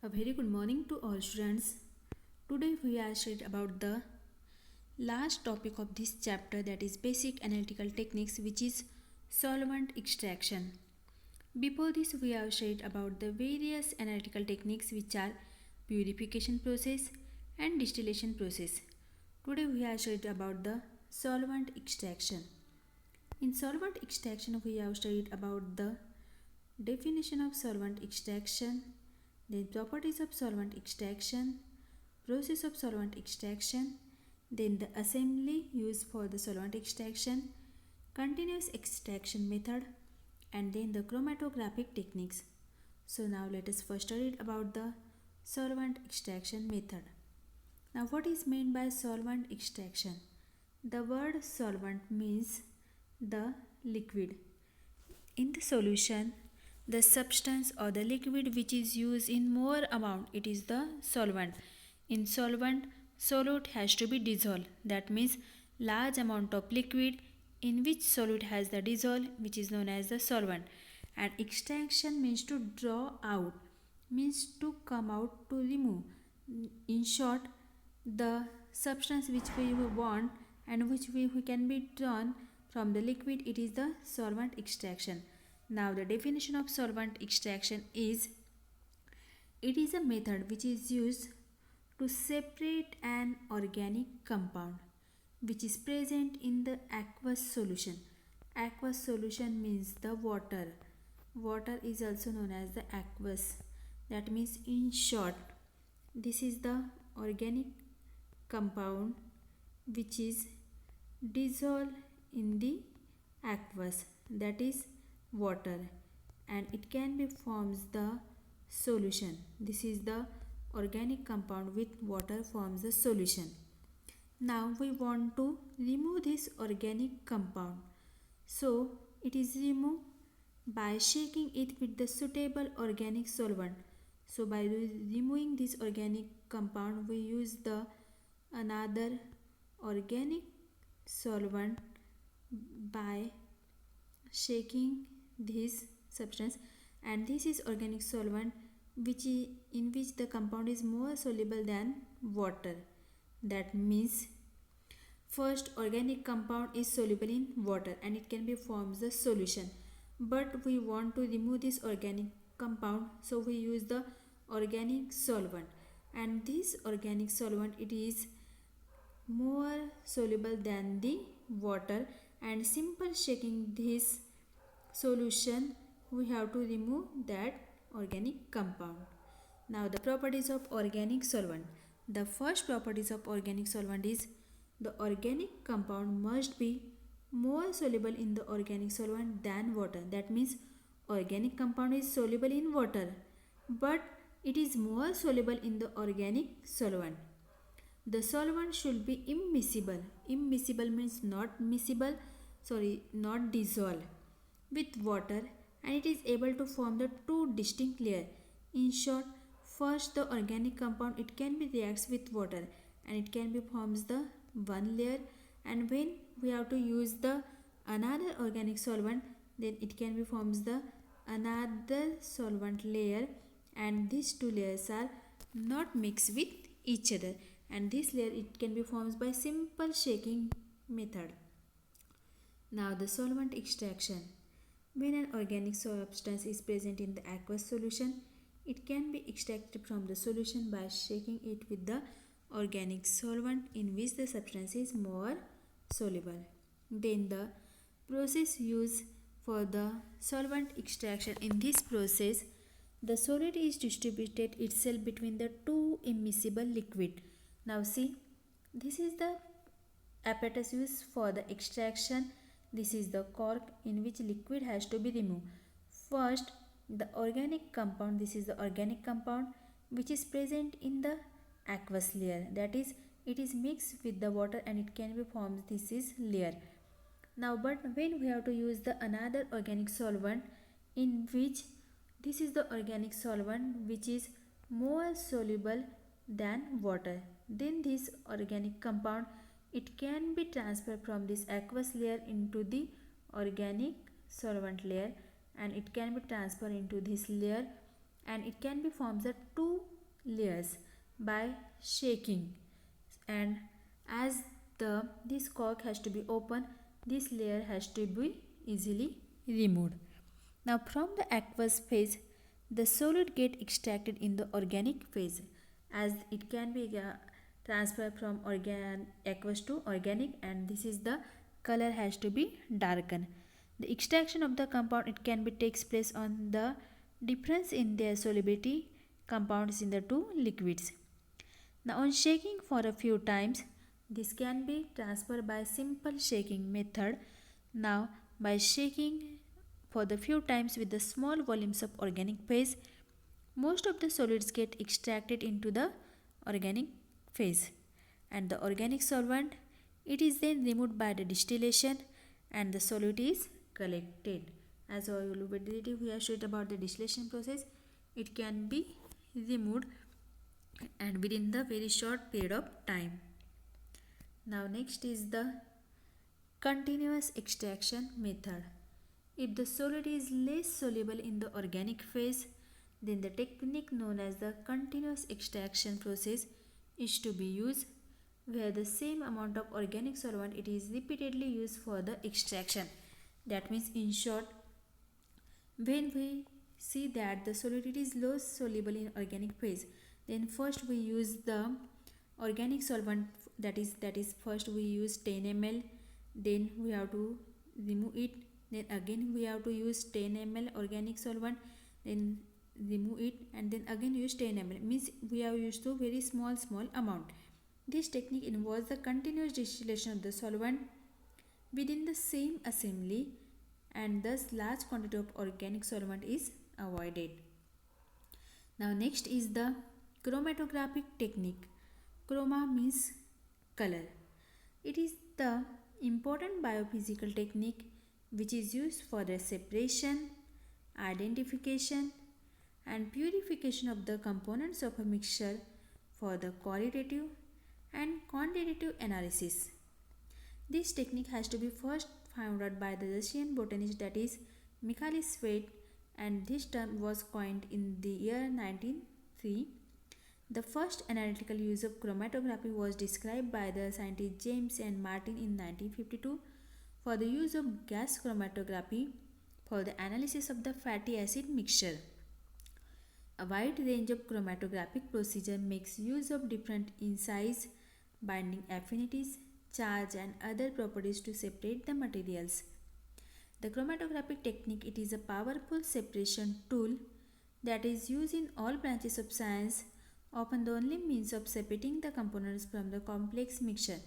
A very good morning to all students. Today we are studying about the last topic of this chapter, that is basic analytical techniques, which is solvent extraction. Before this we have studied about the various analytical techniques which are purification process and distillation process. Today we are studying about the solvent extraction. In solvent extraction we have studied about the definition of solvent extraction, then properties of solvent extraction, process of solvent extraction, then the assembly used for the solvent extraction, continuous extraction method, and then the chromatographic techniques. So now let us first study about the solvent extraction method. Now what is meant by solvent extraction? The word solvent means the liquid. In the solution, the substance or the liquid which is used in more amount, it is the solvent. In solvent, solute has to be dissolved. That means large amount of liquid in which solute has the dissolve, which is known as the solvent. And extraction means to draw out, means to come out, to remove. In short, the substance which we want and which we can be drawn from the liquid, it is the solvent extraction. Now the definition of solvent extraction is, it is a method which is used to separate an organic compound which is present in the aqueous solution. Aqueous solution means the water. Water is also known as the aqueous. That means in short, this is the organic compound which is dissolved in the aqueous, that is water, and it can be forms the solution. This is the organic compound with water forms the solution. Now we want to remove this organic compound, so it is removed by shaking it with the suitable organic solvent. So by removing this organic compound, we use the another organic solvent by shaking this substance, and this is organic solvent in which the compound is more soluble than water. That means first organic compound is soluble in water and it can be forms the solution, but we want to remove this organic compound, so we use the organic solvent, and this organic solvent, it is more soluble than the water, and simple shaking this solution we have to remove that organic compound. Now the properties of organic solvent. The first properties of organic solvent is, the organic compound must be more soluble in the organic solvent than water. That means organic compound is soluble in water, but it is more soluble in the organic solvent. The solvent should be immiscible. Immiscible means not miscible, not dissolved with water, and it is able to form the two distinct layers. In short, first the organic compound, it can be reacts with water and it can be forms the one layer, and when we have to use the another organic solvent, then it can be forms the another solvent layer, and these two layers are not mixed with each other, and this layer it can be formed by simple shaking method. Now the solvent extraction. When an organic substance is present in the aqueous solution, it can be extracted from the solution by shaking it with the organic solvent in which the substance is more soluble. Then the process used for the solvent extraction. In this process, the solid is distributed itself between the two immiscible liquid. Now see, this is the apparatus used for the extraction. This is the cork in which liquid has to be removed. First, the organic compound, this is the organic compound which is present in the aqueous layer. That is, it is mixed with the water and it can be formed, this is layer. Now but when we have to use the another organic solvent, in which this is the organic solvent which is more soluble than water, then this organic compound, it can be transferred from this aqueous layer into the organic solvent layer, and it can be transferred into this layer, and it can be forms the two layers by shaking, and as this cork has to be open, this layer has to be easily removed. Now from the aqueous phase, the solid get extracted in the organic phase, as it can be transferred from aqueous to organic, and this is the color has to be darkened. The extraction of the compound, it can be takes place on the difference in their solubility compounds in the two liquids. Now on shaking for a few times, this can be transferred by simple shaking method. Now by shaking for the few times with the small volumes of organic phase, most of the solids get extracted into the organic phase, and the organic solvent, it is then removed by the distillation, and the solute is collected. As already we have shared about the distillation process, it can be removed and within the very short period of time. Now next is the continuous extraction method. If the solid is less soluble in the organic phase, then the technique known as the continuous extraction process is to be used, where the same amount of organic solvent it is repeatedly used for the extraction. That means in short, when we see that the solid is low soluble in organic phase, then first we use the organic solvent, that is first we use 10 ml, then we have to remove it, then again we have to use 10 ml organic solvent, then remove it, and then again use 10 ml, means we have used to very small amount. This technique involves the continuous distillation of the solvent within the same assembly, and thus large quantity of organic solvent is avoided. Now next is the chromatographic technique. Chroma means color. It is the important biophysical technique which is used for the separation, identification, and purification of the components of a mixture for the qualitative and quantitative analysis. This technique has to be first found out by the Russian botanist, that is Mikhail Svet, and this term was coined in the year 1903. The first analytical use of chromatography was described by the scientists James and Martin in 1952 for the use of gas chromatography for the analysis of the fatty acid mixture. A wide range of chromatographic procedure makes use of different insights, binding affinities, charge, and other properties to separate the materials. The chromatographic technique, it is a powerful separation tool that is used in all branches of science, often the only means of separating the components from the complex mixture.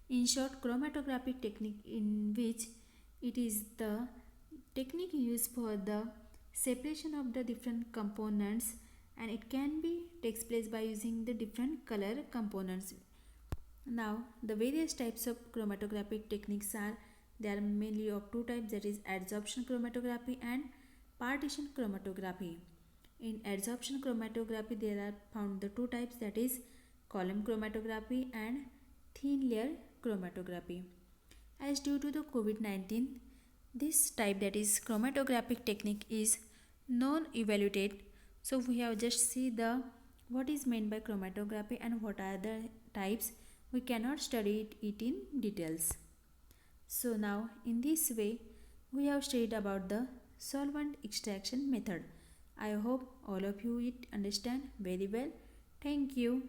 In short, chromatographic technique, in which it is the technique used for the separation of the different components, and it can be takes place by using the different color components. Now the various types of chromatographic techniques are, there are mainly of two types, that is adsorption chromatography and partition chromatography. In adsorption chromatography there are found the two types, that is column chromatography and thin layer chromatography. As due to the COVID-19, this type, that is chromatographic technique, is non-evaluated. So we have just see the what is meant by chromatography and what are the types. We cannot study it in details. So now in this way we have studied about the solvent extraction method. I hope all of you it understand very well. Thank you.